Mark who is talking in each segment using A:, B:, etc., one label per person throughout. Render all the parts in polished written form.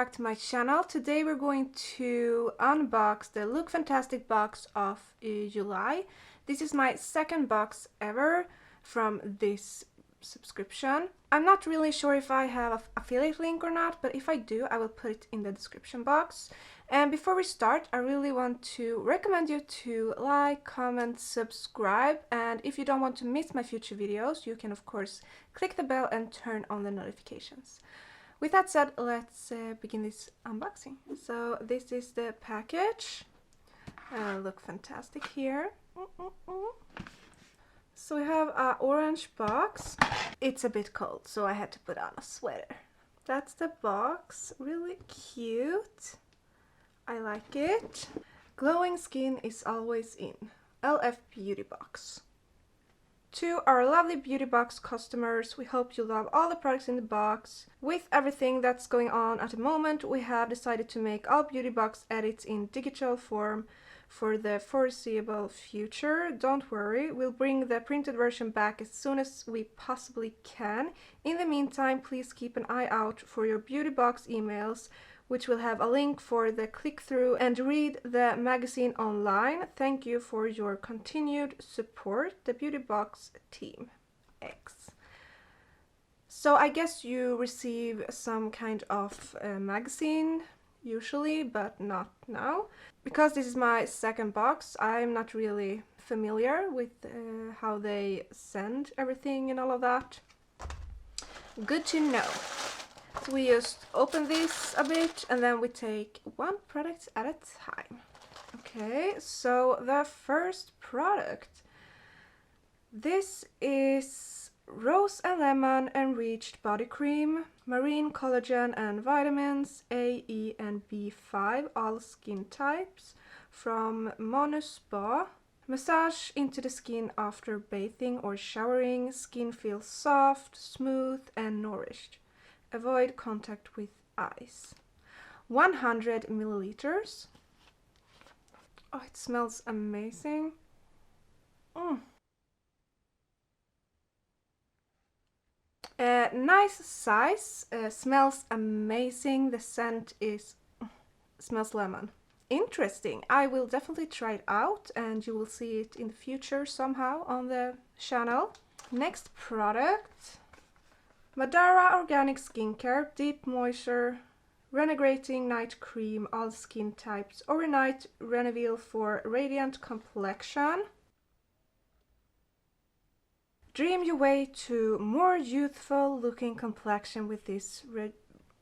A: back to my channel. Today we're going to unbox the Look Fantastic box of July. This is my second box ever from this subscription. I'm not really sure if I have an affiliate link or not, but if I do, I will put it in the description box. And before we start, I really want to recommend you to like, comment, subscribe, and if you don't want to miss my future videos, you can of course click the bell and turn on the notifications. With that said, let's begin this unboxing. So this is the package. Look fantastic here. So we have an orange box. It's a bit cold, so I had to put on a sweater. That's the box. Really cute. I like it. Glowing skin is always in. LF Beautybox. To our lovely Beautybox customers, we hope you love all the products in the box. With everything that's going on at the moment, we have decided to make all Beautybox edits in digital form for the foreseeable future. Don't worry, we'll bring the printed version back as soon as we possibly can. In the meantime, please keep an eye out for your Beautybox emails, which will have a link for the click-through and read the magazine online. Thank you for your continued support, the Beautybox team X. So I guess you receive some kind of magazine usually, but not now. Because this is my second box, I'm not really familiar with how they send everything and all of that. Good to know. So we just open this a bit and then we take one product at a time. Okay, so the first product. This is Rose and Lemon Enriched Body Cream, Marine Collagen and Vitamins A, E and B5, all skin types, from Mono Spa. Massage into the skin after bathing or showering. Skin feels soft, smooth and nourished. Avoid contact with ice. 100 milliliters. Oh, it smells amazing. Nice size. Smells amazing. The scent is smells lemon. Interesting. I will definitely try it out, and you will see it in the future somehow on the channel. Next product. Madara Organic Skincare Deep Moisture Renegrating Night Cream, all skin types, overnight reveal for radiant complexion. Dream your way to more youthful looking complexion with this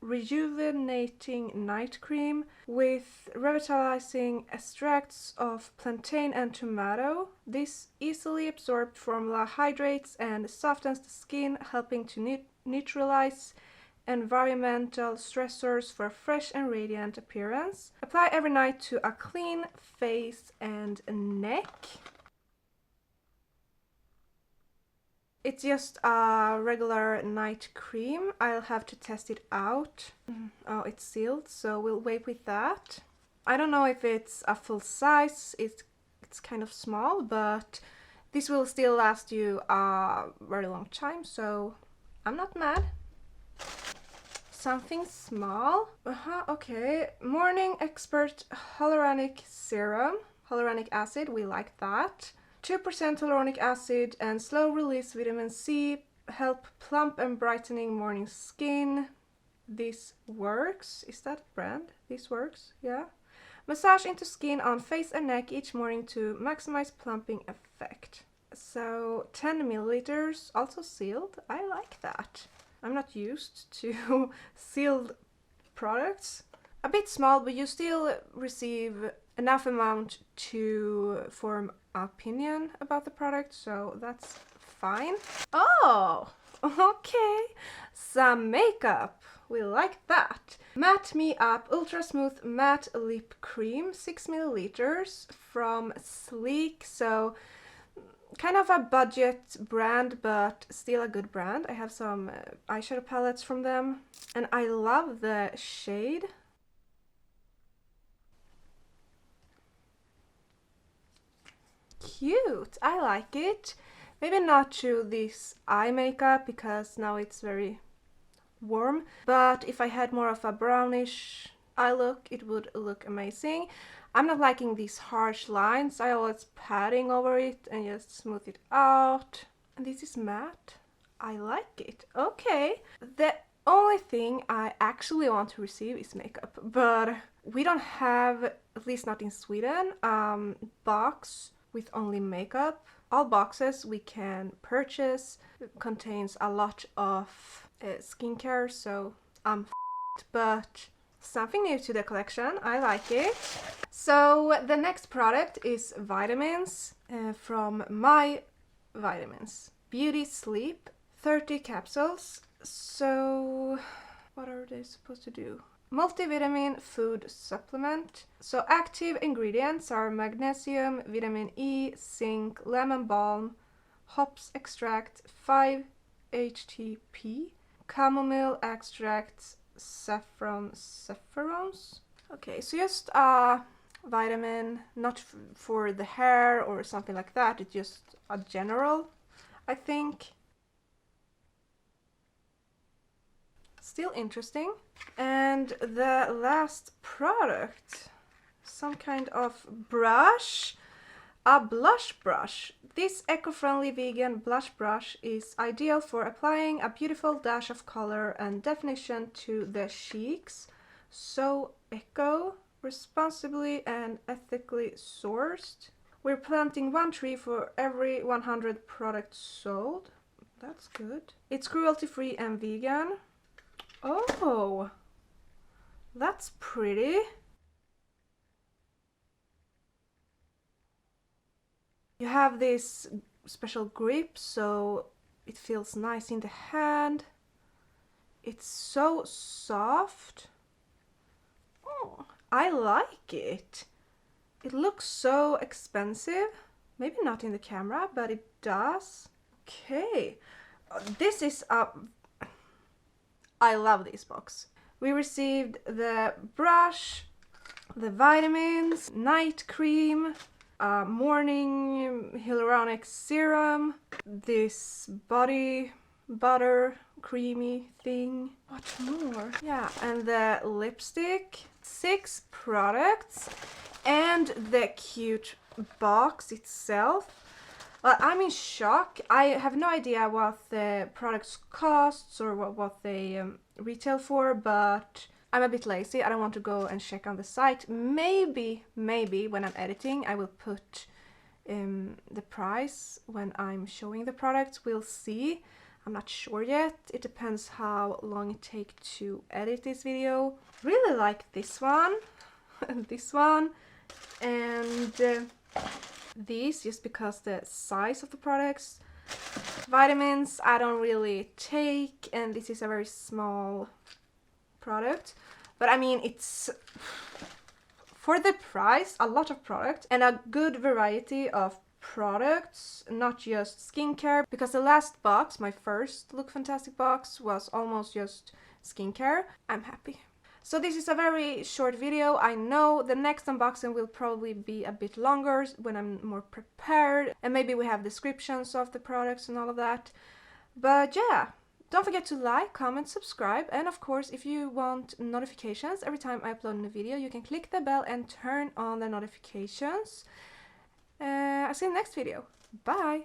A: rejuvenating night cream with revitalizing extracts of plantain and tomato. This easily absorbed formula hydrates and softens the skin, helping to neutralize environmental stressors for a fresh and radiant appearance. Apply every night to a clean face and neck. It's just a regular night cream. I'll have to test it out. Oh, it's sealed, so we'll wait with that. I don't know if it's a full size. It's kind of small, but this will still last you a very long time, so I'm not mad. Something small. Okay. Morning Expert Hyaluronic Serum. Hyaluronic acid, we like that. 2% hyaluronic acid and slow release vitamin C help plump and brightening morning skin. This works. Is that brand? This works, yeah. Massage into skin on face and neck each morning to maximize plumping effect. So 10 milliliters, also sealed. I like that. I'm not used to sealed products. A bit small, but you still receive enough amount to form opinion about the product, so that's fine. Oh, okay. Some makeup. We like that. Matte Me Up Ultra Smooth Matte Lip Cream, 6 milliliters from Sleek. So kind of a budget brand, but still a good brand. I have some eyeshadow palettes from them, and I love the shade. Cute, I like it. Maybe not to this eye makeup because now it's very warm, but if I had more of a brownish eye look, it would look amazing. I'm not liking these harsh lines. I always patting over it and just smooth it out. And this is matte. I like it. Okay. The only thing I actually want to receive is makeup, but we don't have, at least not in Sweden, box with only makeup. All boxes we can purchase contains a lot of skincare, so I'm f***ed, but something new to the collection. I like it. So the next product is vitamins from My Vitamins. Beauty Sleep, 30 capsules. So what are they supposed to do? Multivitamin food supplement. So active ingredients are magnesium, vitamin E, zinc, lemon balm, hops extract, 5-HTP, chamomile extract, saffrons. Okay, so just vitamin, not for the hair or something like that. It's just a general, I think. Still interesting. And the last product, some kind of brush, a blush brush. This eco-friendly vegan blush brush is ideal for applying a beautiful dash of color and definition to the cheeks. So eco, responsibly and ethically sourced. We're planting one tree for every 100 products sold. That's good. It's cruelty-free and vegan. Oh, that's pretty. You have this special grip, so it feels nice in the hand. It's so soft. Oh, I like it. It looks so expensive. Maybe not in the camera, but it does. Okay, this is a... I love this box. We received the brush, the vitamins, night cream, morning hyaluronic serum, this body butter creamy thing. What more? Yeah, and the lipstick. 6 products and the cute box itself. I'm in shock. I have no idea what the products costs or what they retail for, but I'm a bit lazy. I don't want to go and check on the site. Maybe when I'm editing I will put the price when I'm showing the products. We'll see. I'm not sure yet. It depends how long it takes to edit this video. Really like this one and this one and these, just because the size of the products. Vitamins I don't really take, and this is a very small product, but I mean, it's for the price, a lot of product and a good variety of products, not just skincare, because the last box, my first Look Fantastic box, was almost just skincare. I'm happy. So this is a very short video. I know the next unboxing will probably be a bit longer when I'm more prepared, and maybe we have descriptions of the products and all of that. But yeah, don't forget to like, comment, subscribe, and of course, if you want notifications every time I upload a new video, you can click the bell and turn on the notifications. I'll see you in the next video. Bye!